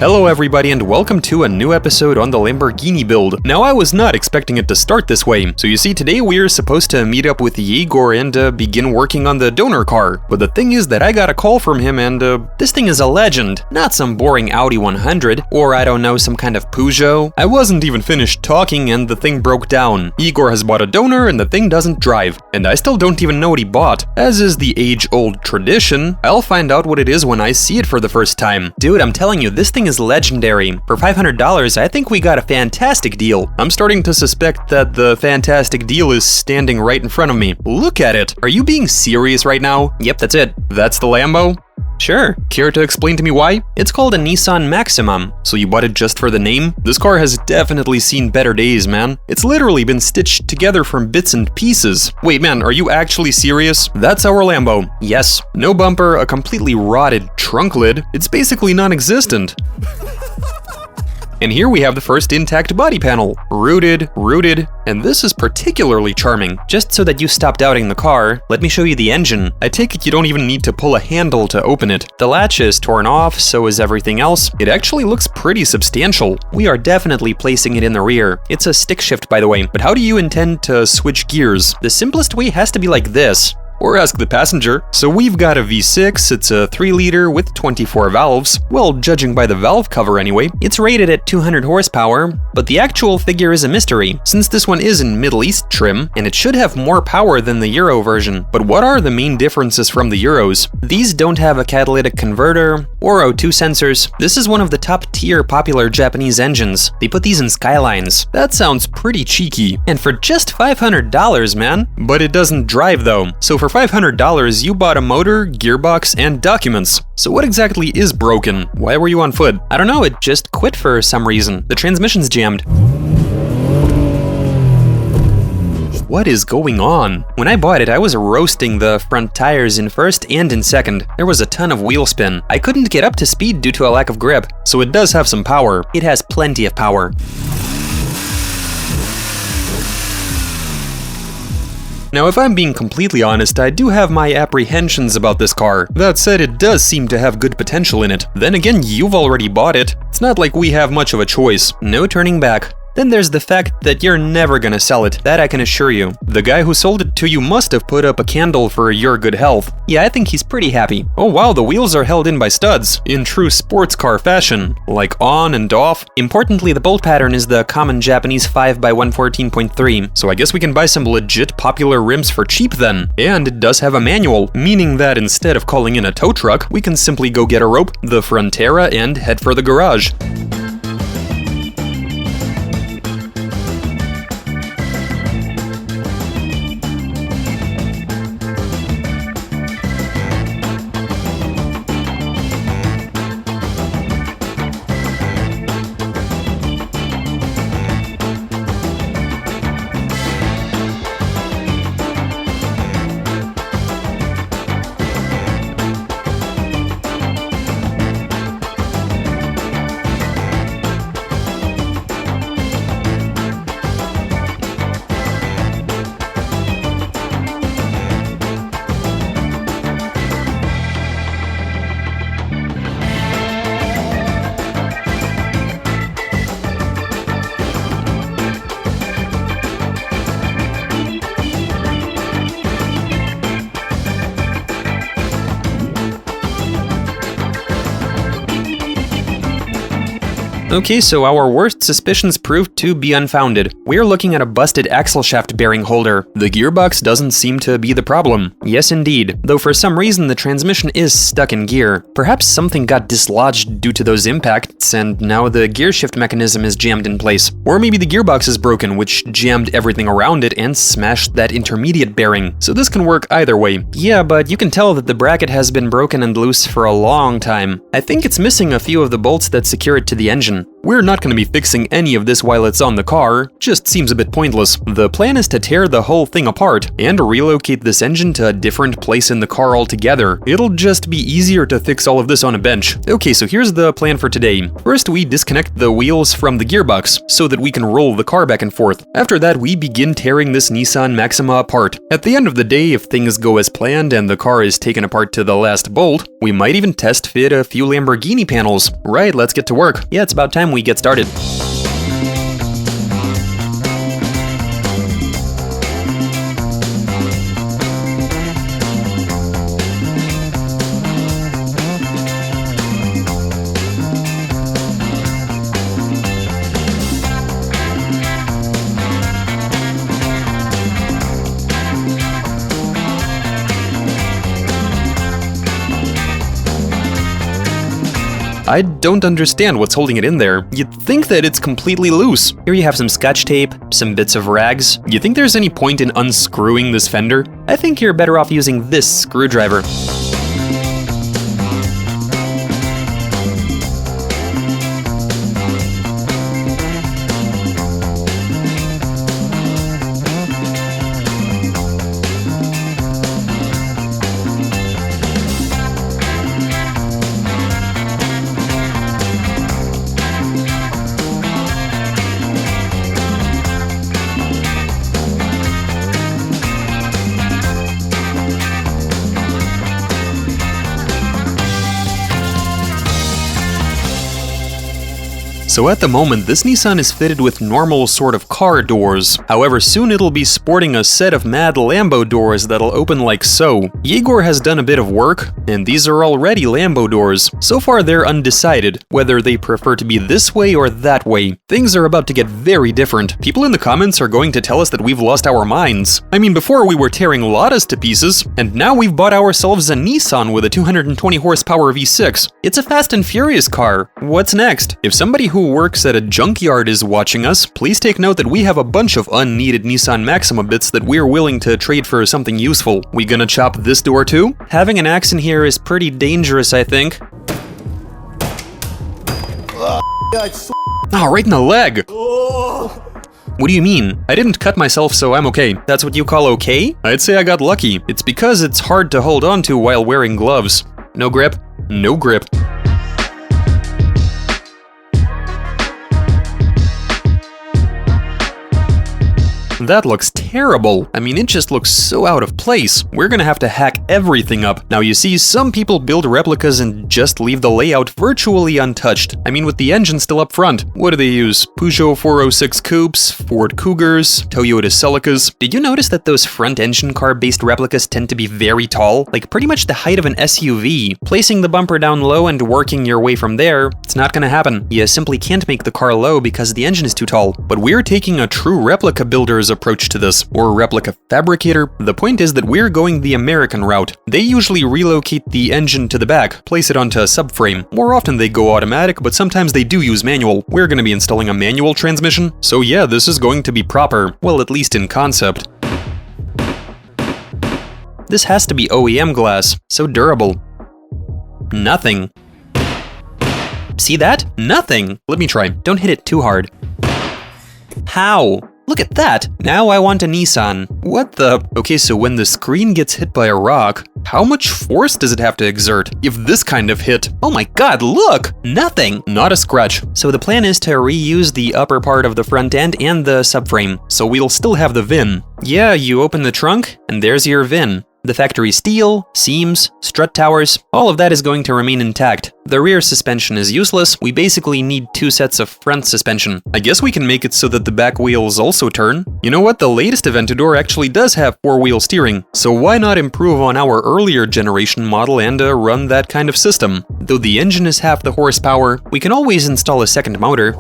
Hello everybody and welcome to a new episode on the Lamborghini build. Now I was not expecting it to start this way. So you see, today we're supposed to meet up with Igor and begin working on the donor car. But the thing is that I got a call from him and this thing is a legend. Not some boring Audi 100 or I don't know, some kind of Peugeot. I wasn't even finished talking and the thing broke down. Igor has bought a donor and the thing doesn't drive. And I still don't even know what he bought. As is the age-old tradition, I'll find out what it is when I see it for the first time. Dude, I'm telling you, this thing is legendary. For $500, I think we got a fantastic deal. I'm starting to suspect that the fantastic deal is standing right in front of me. Look at it. Are you being serious right now? Yep, that's it. That's the Lambo? Sure. Care to explain to me why? It's called a Nissan Maximum. So you bought it just for the name? This car has definitely seen better days, man. It's literally been stitched together from bits and pieces. Wait, man, are you actually serious? That's our Lambo. Yes. No bumper, a completely rotted trunk lid. It's basically non-existent. And here we have the first intact body panel. Rooted, and this is particularly charming. Just so that you stop doubting the car, let me show you the engine. I take it you don't even need to pull a handle to open it. The latch is torn off, so is everything else. It actually looks pretty substantial. We are definitely placing it in the rear. It's a stick shift, by the way, but how do you intend to switch gears? The simplest way has to be like this. Or ask the passenger. So we've got a V6, it's a 3-liter with 24 valves. Well, judging by the valve cover anyway. It's rated at 200 horsepower, but the actual figure is a mystery, since this one is in Middle East trim, and it should have more power than the Euro version. But what are the main differences from the Euros? These don't have a catalytic converter or O2 sensors. This is one of the top-tier popular Japanese engines. They put these in Skylines. That sounds pretty cheeky. And for just $500, man. But it doesn't drive though. So for $500, you bought a motor, gearbox, and documents. So what exactly is broken? Why were you on foot? I don't know, it just quit for some reason. The transmission's jammed. What is going on? When I bought it, I was roasting the front tires in first and in second. There was a ton of wheel spin. I couldn't get up to speed due to a lack of grip. So it does have some power. It has plenty of power. Now, if I'm being completely honest, I do have my apprehensions about this car. That said, it does seem to have good potential in it. Then again, you've already bought it. It's not like we have much of a choice. No turning back. Then there's the fact that you're never gonna sell it, that I can assure you. The guy who sold it to you must have put up a candle for your good health. Yeah, I think he's pretty happy. Oh wow, the wheels are held in by studs, in true sports car fashion, like on and off. Importantly, the bolt pattern is the common Japanese 5x114.3, so I guess we can buy some legit popular rims for cheap then. And it does have a manual, meaning that instead of calling in a tow truck, we can simply go get a rope, the Frontera, and head for the garage. Okay, so our worst suspicions proved to be unfounded. We're looking at a busted axle shaft bearing holder. The gearbox doesn't seem to be the problem. Yes, indeed. Though for some reason the transmission is stuck in gear. Perhaps something got dislodged due to those impacts, and now the gear shift mechanism is jammed in place. Or maybe the gearbox is broken, which jammed everything around it and smashed that intermediate bearing. So this can work either way. Yeah, but you can tell that the bracket has been broken and loose for a long time. I think it's missing a few of the bolts that secure it to the engine. We're not going to be fixing any of this while it's on the car, just seems a bit pointless. The plan is to tear the whole thing apart and relocate this engine to a different place in the car altogether. It'll just be easier to fix all of this on a bench. Okay, so here's the plan for today. First, we disconnect the wheels from the gearbox so that we can roll the car back and forth. After that, we begin tearing this Nissan Maxima apart. At the end of the day, if things go as planned and the car is taken apart to the last bolt, we might even test fit a few Lamborghini panels. Right, let's get to work. Yeah, it's about time we get started. I don't understand what's holding it in there. You'd think that it's completely loose. Here you have some scotch tape, some bits of rags. You think there's any point in unscrewing this fender? I think you're better off using this screwdriver. So at the moment, this Nissan is fitted with normal sort of car doors. However, soon it'll be sporting a set of mad Lambo doors that'll open like so. Yegor has done a bit of work, and these are already Lambo doors. So far they're undecided, whether they prefer to be this way or that way. Things are about to get very different. People in the comments are going to tell us that we've lost our minds. I mean, before we were tearing Ladas to pieces, and now we've bought ourselves a Nissan with a 220 horsepower V6. It's a Fast and Furious car. What's next? If somebody who works at a junkyard is watching us, please take note that we have a bunch of unneeded Nissan Maxima bits that we're willing to trade for something useful. We gonna chop this door too? Having an axe in here is pretty dangerous, I think. Oh, right in the leg! What do you mean? I didn't cut myself, so I'm okay. That's what you call okay? I'd say I got lucky. It's because it's hard to hold on to while wearing gloves. No grip? No grip. That looks terrible. I mean, it just looks so out of place. We're gonna have to hack everything up. Now you see, some people build replicas and just leave the layout virtually untouched. I mean, with the engine still up front. What do they use? Peugeot 406 Coupes, Ford Cougars, Toyota Celicas. Did you notice that those front engine car-based replicas tend to be very tall? Like pretty much the height of an SUV. Placing the bumper down low and working your way from there, it's not gonna happen. You simply can't make the car low because the engine is too tall. But we're taking a true replica builder's approach to this, or replica fabricator. The point is that we're going the American route. They usually relocate the engine to the back, place it onto a subframe. More often they go automatic, but sometimes they do use manual. We're gonna be installing a manual transmission, so yeah, this is going to be proper. Well, at least in concept. This has to be OEM glass, so durable. Nothing. See that? Nothing! Let me try. Don't hit it too hard. How? Look at that! Now I want a Nissan. What the? Okay, so when the screen gets hit by a rock, how much force does it have to exert? If this kind of hit, oh my god, look! Nothing! Not a scratch. So the plan is to reuse the upper part of the front end and the subframe, so we'll still have the VIN. Yeah, you open the trunk, and there's your VIN. The factory steel, seams, strut towers, all of that is going to remain intact. The rear suspension is useless, we basically need 2 sets of front suspension. I guess we can make it so that the back wheels also turn. You know what, the latest Aventador actually does have 4-wheel steering, so why not improve on our earlier generation model and run that kind of system? Though the engine is half the horsepower, we can always install a second motor.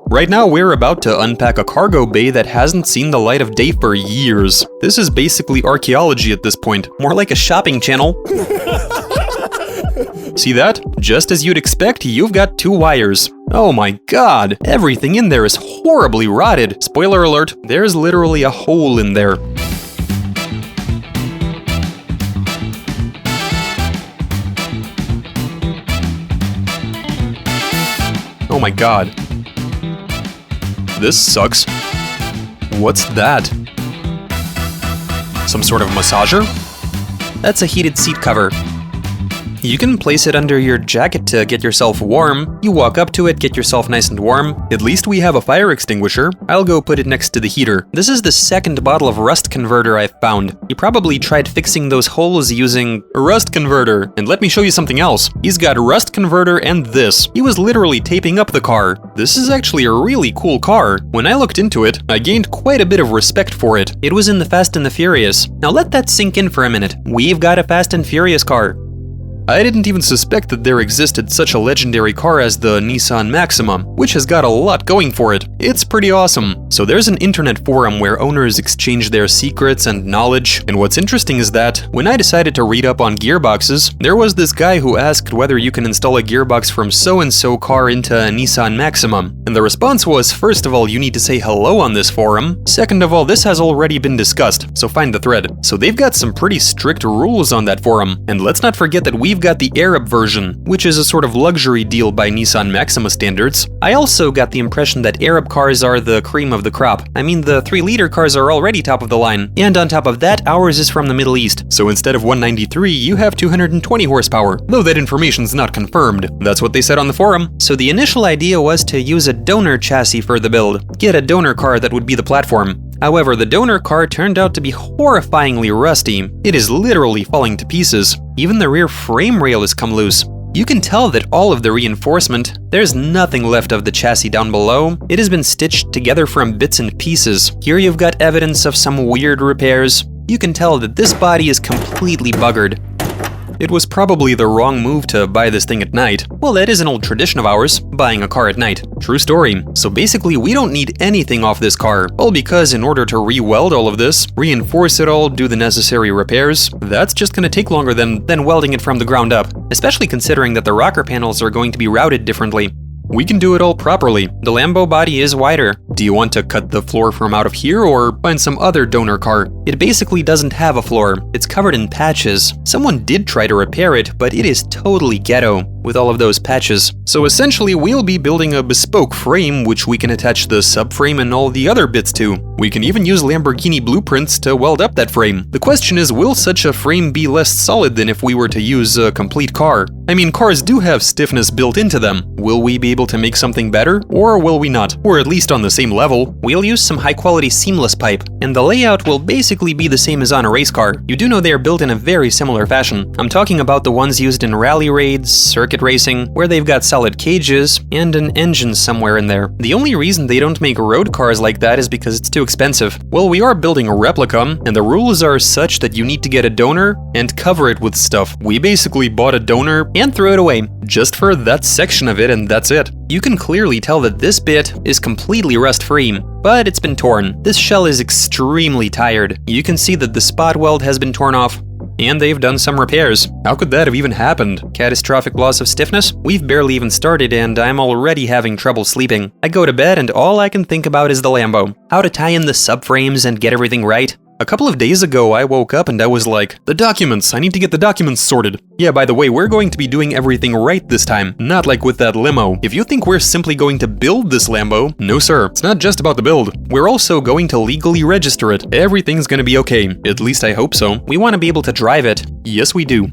Right now, we're about to unpack a cargo bay that hasn't seen the light of day for years. This is basically archaeology at this point, more like a shopping channel. See that? Just as you'd expect, you've got 2 wires. Oh my god, everything in there is horribly rotted. Spoiler alert, there's literally a hole in there. Oh my god. This sucks. What's that? Some sort of massager? That's a heated seat cover. You can place it under your jacket to get yourself warm. You walk up to it, get yourself nice and warm. At least we have a fire extinguisher. I'll go put it next to the heater. This is the second bottle of rust converter I've found. He probably tried fixing those holes using a rust converter. And let me show you something else. He's got rust converter and this. He was literally taping up the car. This is actually a really cool car. When I looked into it, I gained quite a bit of respect for it. It was in the Fast and the Furious. Now let that sink in for a minute. We've got a Fast and Furious car. I didn't even suspect that there existed such a legendary car as the Nissan Maxima, which has got a lot going for it. It's pretty awesome. So there's an internet forum where owners exchange their secrets and knowledge, and what's interesting is that when I decided to read up on gearboxes, there was this guy who asked whether you can install a gearbox from so-and-so car into a Nissan Maxima. And the response was, first of all, you need to say hello on this forum. Second of all, this has already been discussed, so find the thread. So they've got some pretty strict rules on that forum. And let's not forget that we've got the Arab version, which is a sort of luxury deal by Nissan Maxima standards. I also got the impression that Arab cars are the cream of the crop. I mean, the 3-liter cars are already top of the line. And on top of that, ours is from the Middle East. So instead of 193, you have 220 horsepower, though that information's not confirmed. That's what they said on the forum. So the initial idea was to use a donor chassis for the build. Get a donor car that would be the platform. However, the donor car turned out to be horrifyingly rusty. It is literally falling to pieces. Even the rear frame rail has come loose. You can tell that all of the reinforcement, there's nothing left of the chassis down below. It has been stitched together from bits and pieces. Here you've got evidence of some weird repairs. You can tell that this body is completely buggered. It was probably the wrong move to buy this thing at night. Well, that is an old tradition of ours, buying a car at night. True story. So basically, we don't need anything off this car. All because in order to re-weld all of this, reinforce it all, do the necessary repairs, that's just gonna take longer than welding it from the ground up. Especially considering that the rocker panels are going to be routed differently. We can do it all properly. The Lambo body is wider. Do you want to cut the floor from out of here or find some other donor car? It basically doesn't have a floor. It's covered in patches. Someone did try to repair it, but it is totally ghetto with all of those patches. So essentially, we'll be building a bespoke frame which we can attach the subframe and all the other bits to. We can even use Lamborghini blueprints to weld up that frame. The question is, will such a frame be less solid than if we were to use a complete car? I mean, cars do have stiffness built into them. Will we be able to make something better, or will we not? Or at least on the same level. We'll use some high-quality seamless pipe, and the layout will basically be the same as on a race car. You do know they are built in a very similar fashion. I'm talking about the ones used in rally raids, circuit racing, where they've got solid cages and an engine somewhere in there. The only reason they don't make road cars like that is because it's too expensive. Well, we are building a replica, and the rules are such that you need to get a donor and cover it with stuff. We basically bought a donor and threw it away, just for that section of it, and that's it. You can clearly tell that this bit is completely rust-free, but it's been torn. This shell is extremely tired. You can see that the spot weld has been torn off, and they've done some repairs. How could that have even happened? Catastrophic loss of stiffness? We've barely even started and I'm already having trouble sleeping. I go to bed and all I can think about is the Lambo. How to tie in the subframes and get everything right. A couple of days ago, I woke up and I was like, the documents, I need to get the documents sorted. Yeah, by the way, we're going to be doing everything right this time, not like with that limo. If you think we're simply going to build this Lambo, no sir, it's not just about the build. We're also going to legally register it. Everything's gonna be okay, at least I hope so. We want to be able to drive it. Yes, we do.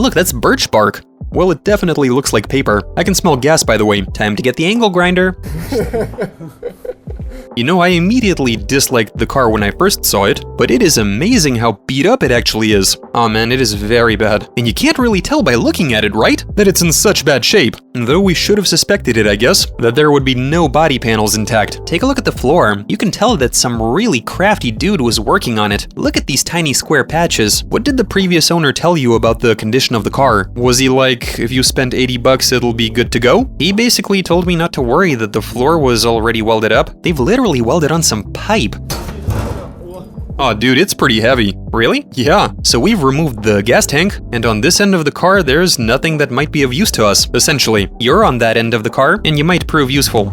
look, that's birch bark. Well, it definitely looks like paper. I can smell gas, by the way. Time to get the angle grinder. You know, I immediately disliked the car when I first saw it, but it is amazing how beat up it actually is. Aw man, it is very bad. And you can't really tell by looking at it, right? That it's in such bad shape. Though we should have suspected it, I guess, that there would be no body panels intact. Take a look at the floor. You can tell that some really crafty dude was working on it. Look at these tiny square patches. What did the previous owner tell you about the condition of the car? Was he like, if you spent 80 bucks, it'll be good to go? He basically told me not to worry, that the floor was already welded up. They've literally welded on some pipe. Oh dude, it's pretty heavy. Really? Yeah. So we've removed the gas tank, and on this end of the car there's nothing that might be of use to us, essentially. You're on that end of the car, and you might prove useful.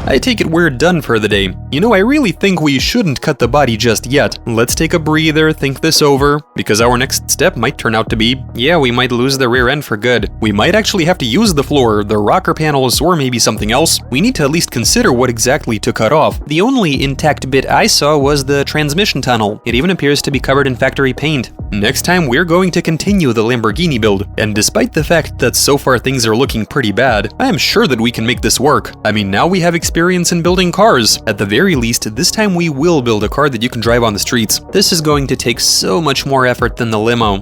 I take it we're done for the day. You know, I really think we shouldn't cut the body just yet. Let's take a breather, think this over, because our next step might turn out to be, yeah, we might lose the rear end for good. We might actually have to use the floor, the rocker panels, or maybe something else. We need to at least consider what exactly to cut off. The only intact bit I saw was the transmission tunnel. It even appears to be covered in factory paint. Next time, we're going to continue the Lamborghini build, and despite the fact that so far things are looking pretty bad, I am sure that we can make this work. I mean, now we have experience in building cars. At the very least, this time we will build a car that you can drive on the streets. This is going to take so much more effort than the limo.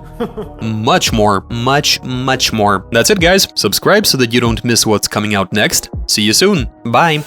Much more. Much more. That's it, guys. Subscribe so that you don't miss what's coming out next. See you soon. Bye.